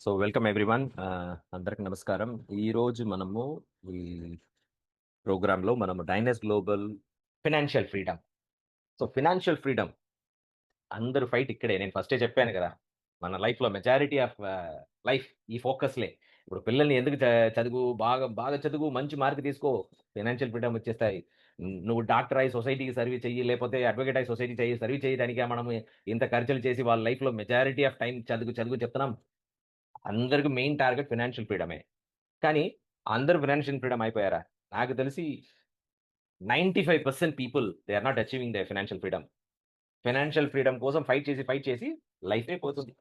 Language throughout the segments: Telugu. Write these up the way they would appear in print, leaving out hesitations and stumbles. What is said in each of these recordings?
So welcome everyone. అందరికి నమస్కారం. ఈరోజు మనము ఈ ప్రోగ్రాంలో మనము Dynas global financial freedom. So financial freedom అందరూ ఫైట్ ఇక్కడే. నేను ఫస్టే చెప్పాను కదా! మన లైఫ్‌లో మెజారిటీ ఆఫ్ లైఫ్ ఈ ఫోకస్‌లే. ఇప్పుడు పిల్లల్ని ఎందుకు చదువు బాగా బాగా చదువు, మంచి మార్క్ తీసుకో, ఫినాన్షియల్ ఫ్రీడమ్ వచ్చేస్తాయి. నువ్వు డాక్టర్ అయ్యి సొసైటీకి సర్వీస్ చెయ్యి, లేకపోతే అడ్వొకేట్ అయ్యి సొసైటీ చెయ్యి. సర్వీస్ చేయడానికా మనము ఇంత ఖర్చులు చేసి వాళ్ళ లైఫ్‌లో మెజారిటీ ఆఫ్ టైమ్ చదువు చదువు చెప్తున్నాం. అందరికి మెయిన్ టార్గెట్ ఫినాన్షియల్ ఫ్రీడమే. కానీ అందరూ ఫినాన్షియల్ ఫ్రీడమ్ అయిపోయారా? నాకు తెలిసి 95% people they are not achieving their financial freedom. Financial freedom కోసం ఫైట్ చేసి లైఫే పోతుంది.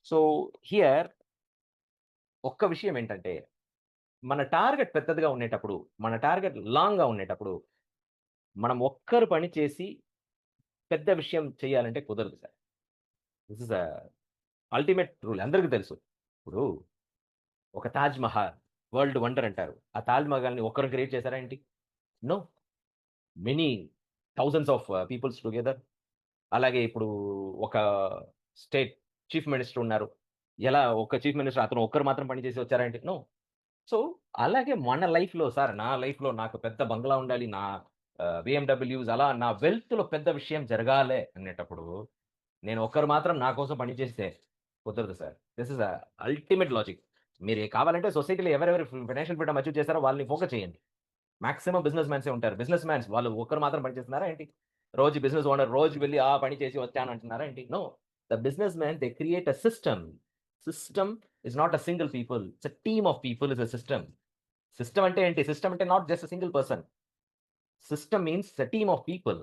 సో హియర్ ఒక్క విషయం ఏంటంటే, మన టార్గెట్ పెద్దదిగా ఉండేటప్పుడు, మన టార్గెట్ లాంగ్‌గా ఉండేటప్పుడు, మనం ఒక్కరు పని చేసి పెద్ద విషయం చేయాలంటే కుదరదు sir. This is ultimate rule అందరికి తెలుసు. ఇప్పుడు ఒక 'తాజ్ మహల్' వరల్డ్ వండర్ అంటారు. ఆ 'తాజ్ మహల్‌ని' ఒక్కరు క్రియేట్ చేసారా ఏంటి? No. Many thousands of peoples together. అలాగే ఇప్పుడు ఒక స్టేట్ చీఫ్ మినిస్టర్ ఉన్నారు. ఎలా ఒక చీఫ్ మినిస్టర్ అతను ఒక్కరు మాత్రం పని చేసి వచ్చారా ఏంటి? నో. సో, అలాగే మన లైఫ్‌లో సార్ నా లైఫ్‌లో నాకు పెద్ద బంగ్లా ఉండాలి. నా బీఎండబ్ల్యూస్ అలా నా వెల్త్‌లో పెద్ద విషయం జరగాలే అనేటప్పుడు, నేను ఒక్కరు మాత్రం నా కోసం పని చేస్తే కుదరదు sir. This is ultimate logic. మీరు కావాలంటే సొసైటీలో ఎవరెవరు ఫైనాన్షియల్ ఫ్రీడమ్ అచీవ్ చేశారో వాళ్ళని ఫోకస్ చేయండి. మాక్సిమం బిజినెస్ మ్యాన్సే ఉంటారు. బిజినెస్ మ్యాన్స్ వాళ్ళు ఒక్కరు మాత్రం పని చేస్తున్నారా ఏంటి? రోజు బిజినెస్ ఓనర్ రోజు వెళ్లి ఆ పని చేసి వచ్చాను అంటున్నారా ఏంటి? No. The businessman they create a system. System is not a single people. It's a team of people is a system. System అంటే ఏంటి? సిస్టమ్ అంటే not just a single person. System means a team of people.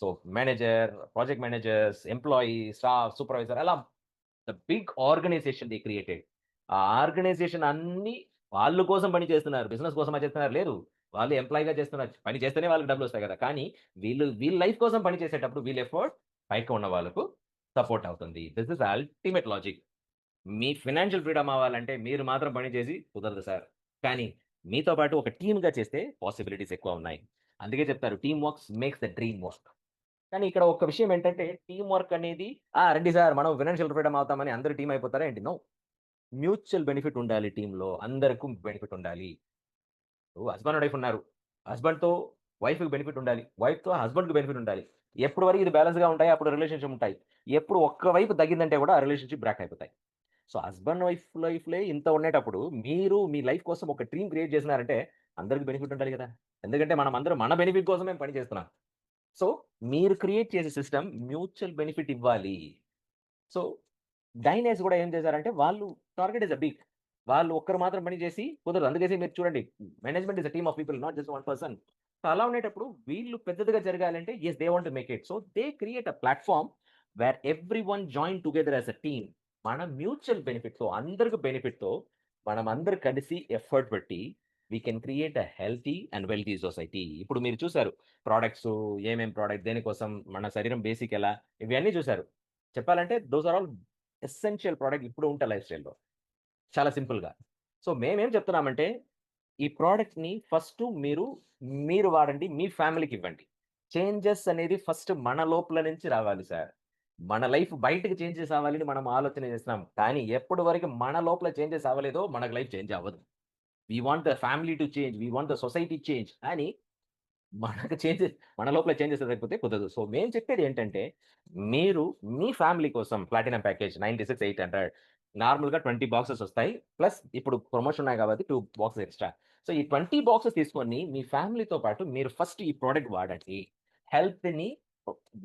So manager, project managers, employee, staff, supervisor అలా the big organisation they created. ఆ ఆర్గనైజేషన్ అన్నీ వాళ్ళ కోసం పని చేస్తున్నారు. బిజినెస్ కోసమా చేస్తున్నారు? లేదు. వాళ్ళు ఎంప్లాయీగా చేస్తున్నారు. పని చేస్తేనే వాళ్ళకి డబ్బులొస్తాయి గదా! కానీ వీళ్ళ లైఫ్ కోసం పని చేసేటప్పుడు వీళ్ళ ఎఫర్ట్ పైకి ఉన్న వాళ్ళకు సపోర్ట్ అవుతుంది. This is ultimate logic. Me financial freedom అవ్వాలంటే మీరు మాత్రం పని చేసి కుదరదు సార్. కానీ మీతో పాటు ఒక టీమ్‌గా చేస్తే పాసిబిలిటీస్ ఎక్కువ ఉన్నాయి. అందుకే చెప్తారు team works makes the dream work. కానీ ఇక్కడ ఒక్క విషయం ఏంటంటే టీమ్ వర్క్ అనేది రండి సార్ మనం ఫినాన్షియల్ ఫ్రీడమ్ అవుతామని అందరూ టీమ్ అయిపోతారా ఏంటి? నో. మ్యూచువల్ బెనిఫిట్ ఉండాలి టీమ్‌లో. అందరికి బెనిఫిట్ ఉండాలి. ఇప్పుడు హస్బాండ్ అండ్ వైఫ్ ఉన్నారు. హస్బాండ్‌తో వైఫ్‌కి బెనిఫిట్ ఉండాలి. వైఫ్‌తో హస్బాండ్‌కి బెనిఫిట్ ఉండాలి. ఎప్పటి వరకు ఇది బ్యాలెన్స్‌గా ఉంటాయి. అప్పుడు రిలేషన్‌షిప్ ఉంటాయి. ఎప్పుడు ఒక్క వైపు తగ్గిందంటే కూడా ఆ రిలేషన్‌షిప్ బ్రేక్ అయిపోతాయి. సో, హస్బాండ్ వైఫ్ లైఫ్‌లే ఇంత ఉండేటప్పుడు మీరు మీ లైఫ్ కోసం ఒక టీమ్ క్రియేట్ చేసినారంటే అందరికి బెనిఫిట్ ఉండాలి గదా! ఎందుకంటే మనమందరం మన బెనిఫిట్ కోసమే పని చేస్తున్నాం. సో, మీరు క్రియేట్ చేసే సిస్టమ్ మ్యూచువల్ బెనిఫిట్ ఇవ్వాలి. సో, డైనేస్ గూడా ఏం చేశారంటే వాళ్ళు టార్గెట్ ఈస్ బిగ్. వాళ్ళు ఒక్కరు మాత్రం పని చేసి కుదరదు. అందుకేసి మీరు చూడండి management is a team of people not just one person. So, అలా ఉండేటప్పుడు వీళ్ళు పెద్దదిగా జరగాలంటే yes they want to make it. So, they create a platform where everyone join together as a team. మన మ్యూచువల్ బెనిఫిట్‌తో అందరికి బెనిఫిట్‌తో మనమందరం కలిసి ఎఫర్ట్ పెట్టి we can create a healthy and wealthy society. ఇప్పుడు మీరు చూసారు ప్రొడక్ట్స్ ఏమేం ప్రొడక్ట్ దేనికోసం మన శరీరం బేసిక్ ఎలా ఇవన్నీ చూసారు. చెప్పాలంటే those are all essential product ఇప్పుడు ఉంటే లైఫ్ స్టైల్‌లో. చాలా సింపుల్‌గా. సో, మేమేం చెప్తున్నామంటే, ఈ ప్రొడక్ట్‌ని ఫస్టు మీరు వాడండి. మీ ఫ్యామిలీకివ్వండి. చేంజెస్ అనేది ఫస్ట్ మన లోపల నుంచి రావాలి సార్. మన లైఫ్ బయటకి చేంజెస్ అవ్వాలని మనం ఆలోచన చేస్తున్నాం. కానీ ఎప్పటి వరకు మన లోపల చేంజెస్ అవ్వలేదో మనకు లైఫ్ చేంజ్ అవ్వదు. We want the family to change. We want the society change అని మనకు చేంజెస్ మన లోపల చేంజెస్ లేకపోతే కుదరదు. సో, మేము చెప్పేదేంటంటే, మీరు మీ ఫ్యామిలీ కోసం ప్లాటినం ప్యాకేజ్ 96,800 నార్మల్‌గా 20 బాక్సెస్ ఒస్తాయి. ప్లస్ ఇప్పుడు ప్రమోషన్ ఉన్నాయి కాబట్టి 2 బాక్సెస్ ఎక్స్‌ట్రా. సో, ఈ 20 బాక్సెస్ తీసుకొని మీ ఫ్యామిలీతో పాటు మీరు ఫస్ట్ ఈ ప్రొడక్ట్ వాడండి. హెల్త్‌ని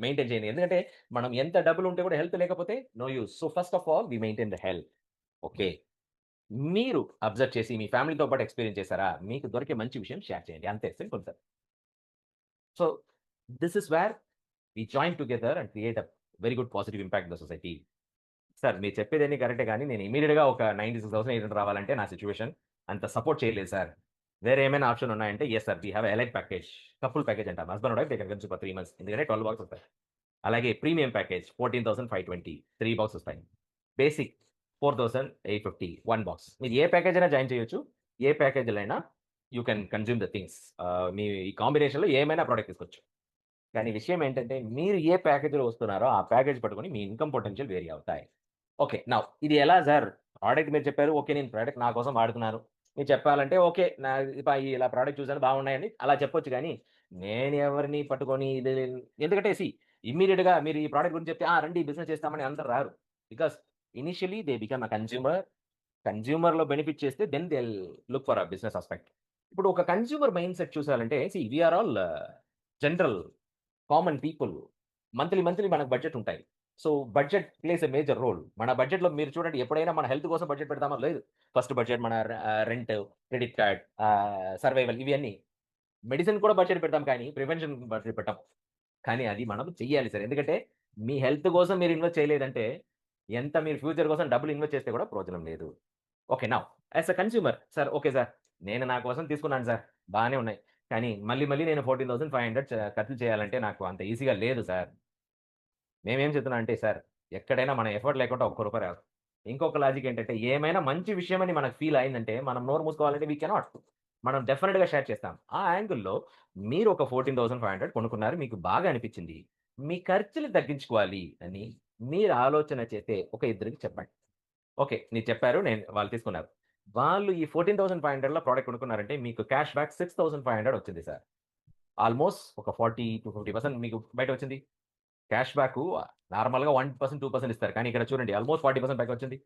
మెయింటైన్ చేయండి. ఎందుకంటే, మనం ఎంత డబ్బులుంటే కూడా హెల్త్ లేకపోతే no use. So, first of all we maintain the health. Okay. మీరు అబ్జర్వ్ చేసి మీ ఫ్యామిలీతో పాటు ఎక్స్‌పీరియన్స్ చేసారా? మీకు దొరికే మంచి విషయం షేర్ చేయండి. అంతే simple sir. So, this is where we join together and create a very good positive impact in the society. Sir మీరు చెప్పేదన్నీ కరెక్టే గానీ, నేను ఇమ్మీడియేట్‌గా ఒక 96,800 రావాలంటే నా సిట్యుయేషన్ అంత సపోర్ట్ చేయలేదు సార్. వేరే ఏమైనా ఆప్షన్ ఉన్నాయంటే, yes sir. We have elite package. Couple package అంటాం. Husband and wife they can consume for 3 months. ఎందుకంటే 12 బాక్స్ వస్తాయి. అలాగే ప్రీమియం ప్యాకేజ్ 14,520 3 బాక్స్ వస్తాయి. Basic 4,850 1 box. మీరు ఏ ప్యాకేజ్ అయినా జాయిన్ చేయొచ్చు. ఏ ప్యాకేజ్‌లో అయినా you can consume the things. మీ ఈ కాంబినేషన్‌లో ఏమైనా ప్రొడక్ట్ తీసుకోవచ్చు. కానీ విషయం ఏంటంటే, మీరు ఏ ప్యాకేజ్‌లో వస్తున్నారో, ఆ ప్యాకేజ్ పట్టుకొని మీ ఇన్‌కమ్ పొటెన్షియల్ వేరీ అవుతాయి. ఓకే. నౌ ఇది ఎలా సార్ ప్రోడక్ట్ మీరు చెప్పారు. ఓకే. నేను ప్రోడక్ట్ నా కోసం వాడుతున్నాను. మీరు చెప్పాలంటే ఓకే. ఇలా ప్రోడక్ట్ చూసాను బాగున్నాయని అలా చెప్పొచ్చు గానీ, నేను ఎవరిని పట్టుకొని ఇది ఎందుకంటే ఇమ్మీడియేట్‌గా మీరు ఈ ప్రోడక్ట్ గురించి చెప్తే, రండి బిజినెస్ చేస్తామని అందరూ రారు. Because initially they become a consumer. కన్స్యూమర్‌లో బెనిఫిట్ చేస్తే then they will look for a business aspect. ఇప్పుడు ఒక కన్స్యూమర్ మైండ్‌సెట్ చూసాలంటే we are all general common people. Monthly మనకు బడ్జెట్ ఉంటాయి. So, budget plays a major role. మన బడ్జెట్‌లో మీరు చూడండి ఎప్పుడైనా మన హెల్త్ కోసం బడ్జెట్ పెడతామా? లేదు. ఫస్ట్ బడ్జెట్ మన రెంట్, క్రెడిట్ కార్డ్, సర్వైవల్ ఇవన్నీ. మెడిసిన్ కూడా బడ్జెట్ పెడతాం కానీ, ప్రివెన్షన్ బడ్జెట్ పెట్టం. కానీ అది మనం చెయ్యాలి సార్. ఎందుకంటే, మీ హెల్త్ కోసం మీరు ఇన్వెస్ట్ చేయలేదంటే, ఎంత మీరు ఫ్యూచర్ కోసం డబ్బులు ఇన్వెస్ట్ చేస్తే కూడా ప్రయోజనం లేదు. Okay. Now as a consumer sir okay sir. నేను నా కోసం తీసుకున్నాను సార్. బానే ఉన్నాయి. కానీ మళ్ళీ నేను 14,500 ఖర్చు చేయాలంటే నాకు అంత ఈజీగా లేదు సార్. మేమేం చెప్తున్నాం అంటే సార్, ఎక్కడైనా మన ఎఫర్ట్ లేకుండా ఒక్క రూపాయి రాదు. ఇంకొక లాజిక్ ఏంటంటే, ఏమైనా మంచి విషయమని మనకు ఫీల్ అయిందంటే, మనం నోరు మూసుకోవాలంటే వి కెనాట్. మనం డెఫినిట్‌గా షేర్ చేస్తాం. ఆ యాంగిల్‌లో మీరు ఒక 14,500 కొనుక్కున్నారు. మీకు బాగా అనిపించింది. మీ ఖర్చులు తగ్గించుకోవాలి అని మీరు ఆలోచన చేస్తే ఒక ఇద్దరికి చెప్పండి. ఓకే. మీరు చెప్పారు. వాళ్ళు తీసుకున్నారు. వాళ్ళు ఈ 14,500లో ప్రొడక్ట్ కొనుక్కున్నారంటే మీకు క్యాష్ బ్యాక్ 6,500 వచ్చింది సార్. ఆల్‌మోస్ట్ ఒక 40-50% మీకు బయటొచ్చింది. క్యాష్ బ్యాకు నార్మల్‌గా 1%, 2% ఇస్తారు. కానీ ఇక్కడ చూడండి ఆల్‌మోస్ట్ 40% బ్యాకొచ్చింది.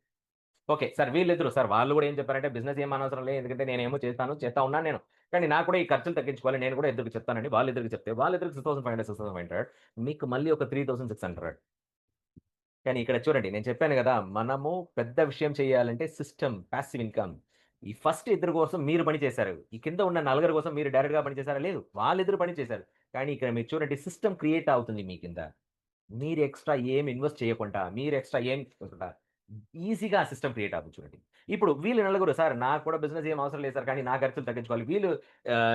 ఓకే. సార్ వీళ్ళిద్దరు సార్ వాళ్ళు గూడా ఏం చెప్పారంటే బిజినెస్ ఏం అనవసరం లేదు. ఎందుకంటే నేనేమో చేస్తా ఉన్నాను నేను. కానీ నాకు కూడా ఈ ఖర్చులు తగ్గించుకోవాలి. నేను కూడా ఇద్దరికి చెప్తానని వాళ్ళిద్దరికి చెప్తే వాళ్ళిద్దరికి 6,500 మీకు మళ్ళీ ఒక 3,600. కానీ ఇక్కడ చూడండి నేను చెప్పాను గదా! మనము పెద్ద విషయం చేయాలంటే పాసివ్ ఇన్‌కమ్. ఈ ఫస్ట్ ఇద్దరి కోసం మీరు పని చేశారు. ఈ కింద ఉన్న నలుగురు కోసం మీరు డైరెక్ట్‌గా పని చేసారా? లేదు. వాళ్ళిద్దరు పని చేశారు. కానీ ఇక్కడ మీరు చూడండి సిస్టమ్ క్రియేట్ అవుతుంది మీ కింద. మీరు ఎక్స్‌ట్రా ఏం ఇన్వెస్ట్ చేయకుండా, మీరు ఎక్స్‌ట్రా ఏం చేయకుండా ఈజీగా ఆ సిస్టమ్ క్రియేట్ అవుతుంది చూడండి. ఇప్పుడు వీళ్ళు నలుగురు సార్ నాకు కూడా బిజినెస్ ఏం అవసరం లేదు సార్. కానీ నా ఖర్చులు తగ్గించుకోవాలి. వీళ్ళు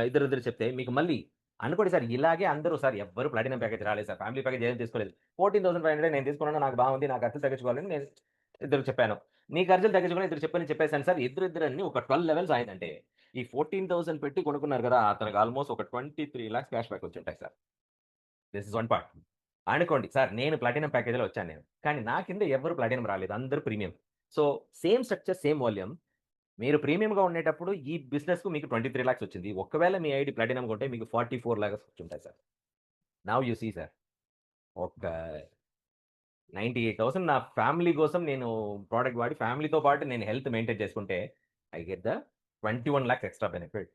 ఇద్దరిద్దరు చెప్తే మీకు మళ్ళీ అనుకోండి సార్ ఇలాగే అందరూ సార్ ఎవ్వరు ప్లాటినం ప్యాకేజ్ రాలేదు సార్. ఫ్యామిలీ ప్యాకేజ్ ఏం తీసుకోలేదు. 14,500 నేను తీసుకున్నాను. నాకు బాగుంది. నా ఖర్చులు తగ్గించుకోవాలని నేను ఇద్దరికి చెప్పాను. నీ ఖర్చులు తగ్గించుకొని ఇద్దరికి చెప్పేసాను సార్. ఇద్దరిద్దరన్ని ఒక 12 లెవెల్స్ అయిందంటే ఈ 14,000 పెట్టి కొనుక్కున్నారు కదా! అతనికి ఆల్‌మోస్ట్ ఒక 23,00,000 క్యాష్ బ్యాక్ వచ్చుంటాయి sir. This is one part. అనుకోండి సార్ నేను ప్లాటినం ప్యాకేజ్‌లో వచ్చాను నేను. కానీ నా కింద ఎవ్వరు ప్లాటినం రాలేదు. అందరూ premium. So, same structure, same volume. మీరు ప్రీమియంగా ఉండేటప్పుడు ఈ బిజినెస్‌కు మీకు 23,00,000 వచ్చింది. ఒకవేళ మీ ఐడీ ప్లాటినం కొంటే మీకు 44,00,000 వచ్చుంటాయి sir. Now you see sir. ఒక 98,000 నా ఫ్యామిలీ కోసం నేను ప్రొడక్ట్ వాడి ఫ్యామిలీతో పాటు నేను హెల్త్ మెయింటైన్ చేసుకుంటే I get the 21,00,000 extra benefit.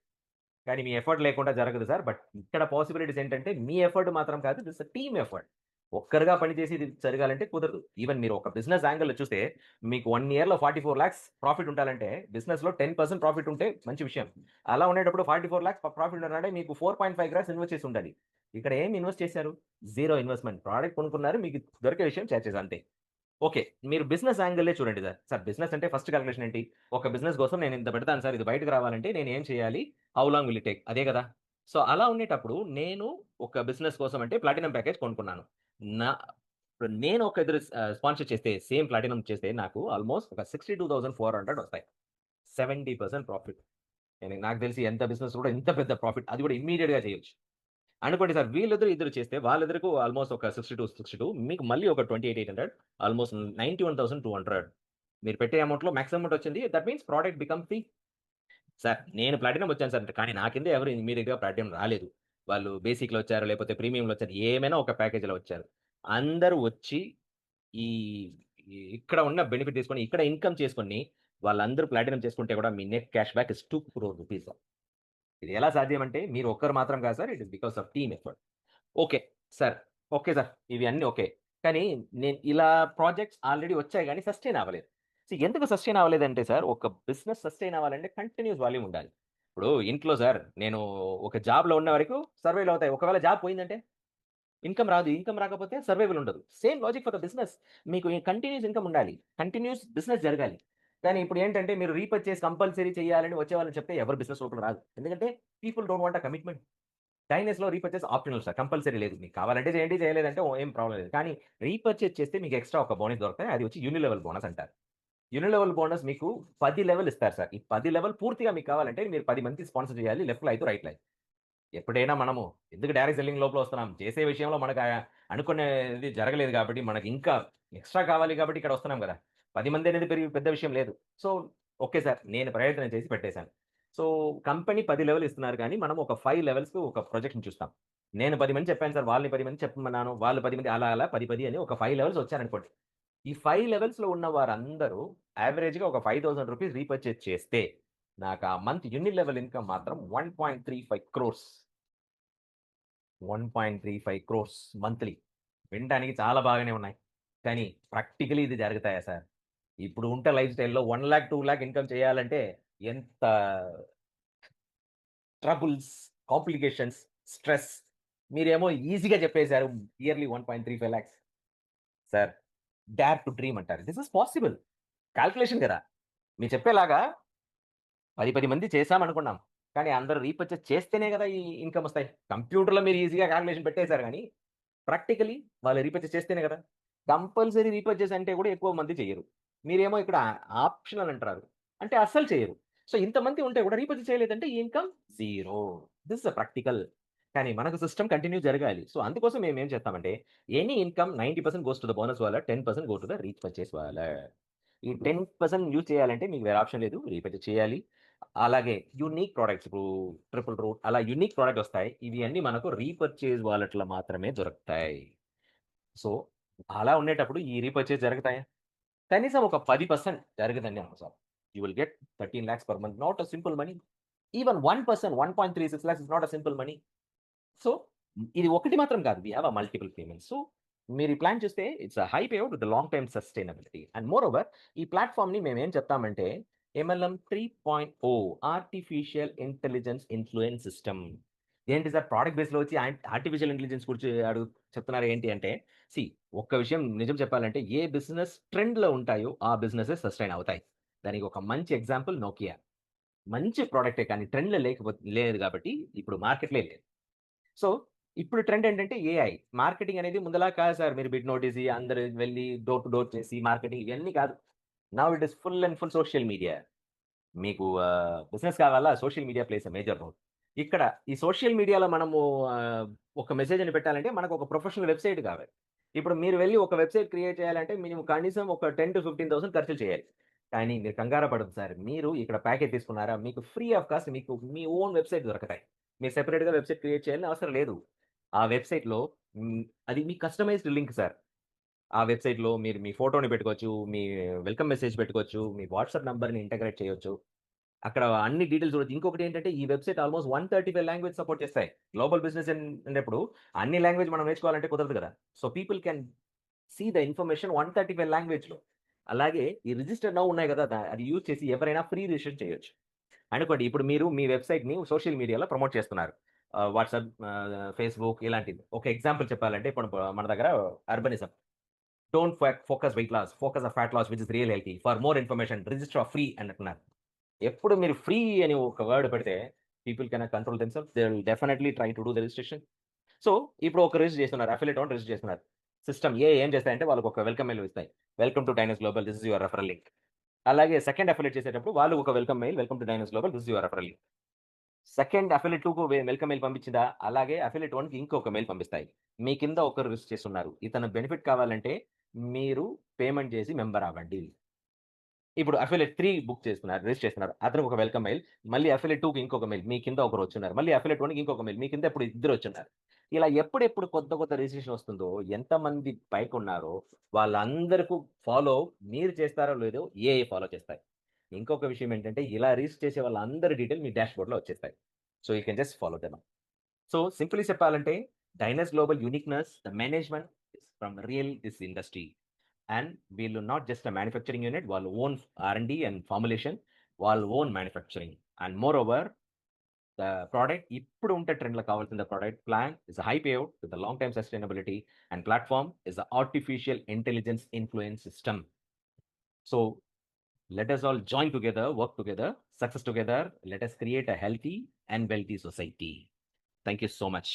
కానీ మీ ఎఫర్ట్ లేకుండా జరగదు సార్. బట్ ఇక్కడ పాసిబిలిటీస్ ఏంటంటే మీ ఎఫర్ట్ మాత్రం కాదు. This a team effort. ఒక్కరుగా పనిచేసి ఇది జరగాలంటే కుదరదు. ఈవెన్ మీరు ఒక బిజినెస్ యాంగిల్‌లో చూస్తే మీకు 1 ఇయర్‌లో 44,00,000 ప్రాఫిట్ ఉండాలంటే బిజినెస్‌లో 10% ప్రాఫిట్ ఉంటే మంచి విషయం. అలా ఉండేటప్పుడు 44,00,000 ప్రాఫిట్ ఉండాలంటే మీకు 4.5 లాక్స్ ఇన్వెస్ట్ చేసి ఉండాలి. ఇక్కడ ఏమి ఇన్వెస్ట్ చేశారు? Zero investment. ప్రొడక్ట్ కొనుక్కున్నారు. మీకు దొరికే విషయం షేర్ చేశా అంతే. ఓకే. మీరు బిజినెస్ యాంగిలే చూడండి సార్. సార్ బిజినెస్ అంటే ఫస్ట్ కాలిక్యులేషన్ ఏంటి? ఒక బిజినెస్ కోసం నేను ఇంత పెడతాను సార్. ఇది బయటకి రావాలంటే నేను ఏం చేయాలి? How long will it take? అదే గదా! సో, అలా ఉండేటప్పుడు నేను ఒక బిజినెస్ కోసం అంటే ప్లాటినం ప్యాకేజ్ కొనుక్కున్నాను. నా ఇప్పుడు నేను ఒక ఇద్దరు స్పాన్సర్ చేస్తే సేమ్ ప్లాటినం చేస్తే నాకు ఆల్‌మోస్ట్ ఒక 62,400 వస్తాయి. 70% ప్రాఫిట్. నాకు తెలిసి ఎంత బిజినెస్ కూడా ఇంత పెద్ద ప్రాఫిట్ అది కూడా ఇమ్మీడియేట్‌గా చేయొచ్చు. అనుకోండి సార్ ఇద్దరు చేస్తే వాళ్ళిద్దరికి ఆల్‌మోస్ట్ ఒక 62 మీకు మళ్ళీ ఒక 28,800 ఆల్‌మోస్ట్ 91,200 మీరు పెట్టే అమౌంట్‌లో మాక్సిమం అమౌంట్ వచ్చింది. That means product become free. Sir నేను ప్లాటినం వచ్చాను సార్. కానీ నా కింద ఎవరు ఇమ్మీడియేట్‌గా ప్లాటినం రాలేదు. వాళ్ళు బేసిక్‌లో వచ్చారు, లేకపోతే ప్రీమియంలో వచ్చారు. ఏమైనా ఒక ప్యాకేజ్‌లో వచ్చారు. అందరూ వచ్చి ఈ ఇక్కడ ఉన్న బెనిఫిట్ తీసుకొని, ఇక్కడ ఇన్‌కమ్ చేసుకొని, వాళ్ళందరూ ప్లాటినం చేసుకుంటే కూడా మీ net cash back is 2 crore rupees. ఇది ఎలా సాధ్యమంటే మీరు ఒక్కరు మాత్రం కాదు sir. It is because of team effort. Okay. Sir. Okay sir. ఇవి అన్నీ ఓకే. కానీ నేను ఇలా ప్రాజెక్ట్స్ ఆల్రెడీ వచ్చాయి గానీ సస్టైన్ అవ్వలేదు. ఎందుకు సస్టైన్ అవ్వలేదంటే సార్, ఒక బిజినెస్ సస్టైన్ అవ్వాలంటే కంటిన్యూయస్ వాల్యూమ్ ఉండాలి. ఇప్పుడు ఇంట్లో సార్ నేను ఒక జాబ్‌లో ఉన్న వరకు సర్వైవల్ అవుతాయి. ఒకవేళ జాబ్ పోయిందంటే ఇన్‌కమ్ రాదు. ఇన్‌కమ్ రాకపోతే సర్వైవల్ ఉండదు. Same logic for the business. మీకు కంటిన్యూయస్ ఇన్‌కమ్ ఉండాలి. కంటిన్యూయస్ బిజినెస్ జరగాలి. కానీ ఇప్పుడు ఏంటంటే మీరు రీపర్చేజ్ కంపల్సరీ చేయాలని వచ్చేవాళ్ళని చెప్తే ఎవరు బిజినెస్ లోపలికి రాదు. ఎందుకంటే people don't want a commitment. డైనెస్‌లో రీపర్చేజ్ ఆప్షనల్ సార్. కంపల్సరీ లేదు. మీకు కావాలంటే చేయండి. చేయలేదంటే ఏం ప్రాబ్లమ్ లేదు. కానీ రీపర్చేజ్ చేస్తే మీకు ఎక్స్‌ట్రా ఒక బోనస్ దొరుకుతాయి. అది వచ్చి యూనిలెవెల్ బోనస్ అంటారు. యూనిలెవెల్ బోనస్ మీకు 10 లెవెల్ ఇస్తారు సార్. ఈ 10 లెవెల్ పూర్తిగా మీకు కావాలంటే మీరు 10 మందికి స్పాన్సర్ చేయాలి. లెఫ్ట్‌లో అయితే రైట్‌లో అయితే. ఎప్పుడైనా మనము ఎందుకు డైరెక్ట్ సెల్లింగ్ లోపల వస్తున్నాం. చేసే విషయంలో మనకు అనుకునేది జరగలేదు కాబట్టి మనకి ఇంకా ఎక్స్‌ట్రా కావాలి కాబట్టి ఇక్కడ వస్తున్నాం గదా! 10 మంది అనేది పెద్ద విషయం లేదు. So, okay sir. నేను ప్రయత్నం చేసి పెట్టేసాను. సో, కంపెనీ 10 లెవెల్ ఇస్తున్నారు గానీ, మనం ఒక 5 లెవెల్స్ ఒక ప్రొజెక్షన్ చూస్తాం. నేను 10 మంది చెప్పాను సార్. వాళ్ళని 10 మంది చెప్పమన్నాను. వాళ్ళు 10 మంది అలా 10 అని ఒక 5 లెవెల్స్ వచ్చారనుకోండి. ఈ 5 లెవెల్స్‌లో ఉన్న వారందరూ యావరేజ్‌గా ఒక ₹5,000 రీపర్చేజ్ చేస్తే, నాకు ఆ మంత్ యూనిట్ లెవెల్ ఇన్‌కమ్ మాత్రం 1.35 క్రోర్స్. 1.35 క్రోర్స్ మంత్లీ. వినడానికి చాలా బాగానే ఉన్నాయి. కానీ ప్రాక్టికల్లీ ఇది జరుగుతాయా సార్? ఇప్పుడు ఉంటే లైఫ్ స్టైల్‌లో 1,00,000, 2,00,000 ఇన్‌కమ్ చేయాలంటే ఎంత ట్రబుల్స్, కాంప్లికేషన్స్, స్ట్రెస్. మీరేమో ఈజీగా చెప్పేసారు yearly 1.35 lakhs. Sir dare to dream అంటారు. This is possible. కాలిక్యులేషన్ గదా! మీరు చెప్పేలాగా 10 మంది చేశామనుకున్నాం. కానీ అందరూ రీపర్చేజ్ చేస్తేనే గదా! ఈ ఇన్‌కమ్ ఒస్తాయి. కంప్యూటర్‌లో మీరు ఈజీగా కాలిక్యులేషన్ పెట్టేసారు గానీ, ప్రాక్టికల్లీ వాళ్ళు రీపర్చేజ్ చేస్తేనే గదా! కంపల్సరీ రీపర్చేజ్ అంటే గూడా ఎక్కువ మంది చెయ్యరు. మీరేమో ఇక్కడ ఆప్షనల్ అంటారు. అంటే అస్సలు చేయరు. సో, ఇంతమంది ఉంటే గూడా రీపర్చేజ్ చేయలేదంటే ఈ income zero. This is practical. కానీ మనకు సిస్టమ్ కంటిన్యూ జరగాలి. సో, అందుకోసం మేమేం చేస్తామంటే any income 90% goes to the bonus wallet, 10% go to the repurchase wallet. ఈ 10% యూజ్ చేయాలంటే మీకు వేరే ఆప్షన్ లేదు. రీపర్చేజ్ చేయాలి. అలాగే యూనిక్ ప్రొడక్ట్స్ ఇప్పుడు ట్రిపుల్ రూట్ అలా యూనిక్ ప్రొడక్ట్ ఒస్తాయి. ఇవి అన్నీ మనకు రీపర్చేజ్ వాలెట్‌లో మాత్రమే దొరుకుతాయి. సో, అలా ఉండేటప్పుడు ఈ రీపర్చేజ్ జరుగుతాయా? కనీసం ఒక 10% జరగదండి అసలు. You will get 13 lakhs per month. Not a simple money. Even 1% 1.36 lakhs is not a simple money. So, ఇది ఒకటి మాత్రం కాదు. We have a multiple payments. So, మీరు ఈ ప్లాన్ చూస్తే it's a high payout with long time sustainability. And moreover ఈ ప్లాట్‌ఫార్మ్‌ని మేమేం చెప్తామంటే MLM 3.0 artificial intelligence influence system. ఏంటి సార్ ప్రొడక్ట్ బేస్‌లో వచ్చి ఆర్టిఫిషియల్ ఇంటెలిజెన్స్ గురించి చెప్తున్నారు ఏంటి అంటే, ఒక్క విషయం నిజం చెప్పాలంటే ఏ బిజినెస్ ట్రెండ్‌లో ఉంటాయో ఆ బిజినెసెస్ సస్టైన్ అవుతాయి. దానికి ఒక మంచి ఎగ్జాంపుల్ నోకియా. మంచి ప్రొడక్టే కానీ ట్రెండ్‌లో లేదు కాబట్టి ఇప్పుడు మార్కెట్‌లో లేదు. సో, ఇప్పుడు ట్రెండ్ ఏంటంటే ఏఐ. మార్కెటింగ్ అనేది ముందులా కాదు సార్. మీరు బిడ్ నోటీస్ ఇయ్యి, అందరూ వెళ్లి డోర్ టు డోర్ చేసి మార్కెటింగ్ ఇవన్నీ కాదు. Now it is full and full social media. మీకు బిజినెస్ కావాలా? Social media plays a major role. ఇక్కడ ఈ సోషల్ మీడియాలో మనము ఆహ్, ఒక మెసేజ్ అని పెట్టాలంటే మనకు ఒక ప్రొఫెషనల్ వెబ్‌సైట్ కావాలి. ఇప్పుడు మీరు వెళ్లి ఒక వెబ్‌సైట్ క్రియేట్ చేయాలంటే మినిమమ్ కనీసం ఒక 10,000-15,000 ఖర్చులు చేయాలి. కానీ మీరు కంగారు పడొద్దు సార్. మీరు ఇక్కడ ప్యాకేజ్ తీసుకున్నారా? మీకు ఫ్రీ ఆఫ్ కాస్ట్ మీకు మీ ఓన్ వెబ్‌సైట్ దొరకతాయి. మీరు సెపరేట్‌గా వెబ్‌సైట్ క్రియేట్ చేయాలని అవసరం లేదు. ఆ వెబ్‌సైట్‌లో అది మీ కస్టమైజ్డ్ లింక్ సార్. ఆ వెబ్‌సైట్‌లో మీరు మీ ఫోటోని పెట్టుకోవచ్చు. మీ వెల్కమ్ మెసేజ్ పెట్టుకోవచ్చు. మీ వాట్సాప్ నంబర్‌ని ఇంటిగ్రేట్ చేయొచ్చు. అక్కడ అన్ని డీటెయిల్స్ చూడొచ్చు. ఇంకొకటేంటంటే ఈ వెబ్‌సైట్ ఆల్‌మోస్ట్ 135 లాంగ్వేజ్ సపోర్ట్ చేస్తాయి. గ్లోబల్ బిజినెస్ అన్నప్పుడు అన్ని లాంగ్వేజ్ మనం నేర్చుకోవాలంటే కుదరదు కదా! So, people can see the information 135 లాంగ్వేజ్‌లో. అలాగే ఈ రిజిస్టర్ నౌ ఉన్నాయి కదా! అది యూజ్ చేసి ఎవరైనా ఫ్రీ రిజిస్టర్ చేయొచ్చు. అనుకోండి ఇప్పుడు మీరు మీ వెబ్‌సైట్‌ని సోషల్ మీడియాలో ప్రమోట్ చేస్తున్నారు. వాట్సాప్, ఫేస్‌బుక్ ఇలాంటివి. ఒక ఎగ్జాంపుల్ చెప్పాలంటే ఇప్పుడు మన దగ్గర urbanism. Don't focus weight loss, focus on fat loss which is real healthy. For more information register free అన్నట్టున్నారు. ఎప్పుడు మీరు ఫ్రీ అని ఒక వర్డ్ పెడితే people cannot control themselves. They will definitely try to do the registration. So, ఇప్పుడు ఒక రిజిస్టర్ చేస్తున్నారు. అఫిలియేట్ అకౌంట్ రిజిస్టర్ చేస్తున్నారు. సిస్టమ్ ఏం చేస్తాయంటే వాళ్ళకి ఒక వెల్కమ్ మెయిల్ ఇస్తాయి. Welcome to Dynas global. This is your referral link. అలాగే సెకండ్ అఫిలియేట్ చేసేటప్పుడు వాళ్ళు ఒక welcome mail. Welcome to Dynas global. This is your referral link. Second affiliate 2కు వెల్కమ్ మెయిల్ పంపించిందా? అలాగే అఫిలియేట్ 1కి ఇంకొక మెయిల్ పంపిస్తాయి. మీ కింద ఒకరు రిజిస్టర్ చేసున్నారు. ఇతను బెనిఫిట్ కావాలంటే మీరు పేమెంట్ చేసి మెంబర్ అవ్వండి. ఇప్పుడు అఫిలియేట్ 3 బుక్ చేసుకున్నారు. రిజిస్టర్ చేసుకున్నారు. అతనికి ఒక వెల్కమ్ మెయిల్. మళ్ళీ అఫిలియేట్ 2కి ఇంకొక మెయిల్. మీ కింద ఒకరొచ్చున్నారు. మళ్ళీ అఫిలియేట్ 1కి ఇంకొక మెయిల్. మీ కింద ఇప్పుడు ఇద్దరొచ్చున్నారు. ఇలా ఎప్పుడెప్పుడు కొత్త రిజిస్ట్రేషన్ వస్తుందో, ఎంతమంది పైకున్నారో వాళ్ళందరికి ఫాలో మీరు చేస్తారో లేదో ఏఐ ఫాలో చేస్తాయి. ఇంకొక విషయం ఏంటంటే ఇలా రిజిస్టర్ చేసే వాళ్ళందరి డీటెయిల్ మీ డాష్‌బోర్డ్‌లో వచ్చేస్తాయి. So, you can just follow them. So, simply చెప్పాలంటే Dynas global uniqueness, the management is from this industry. And వీళ్ళు not just a manufacturing unit. వాళ్ళు ఓన్ ఆర్&డి అండ్ ఫార్ములేషన్. వాళ్ళు own manufacturing. And moreover the product ఇప్పుడు ఉంటే ట్రెండ్‌లో కావాల్సిన product plan is high payout with long time sustainability and platform is artificial intelligence influence system. So let us all join together, work together, success together. Let us create a healthy and wealthy society. Thank you so much.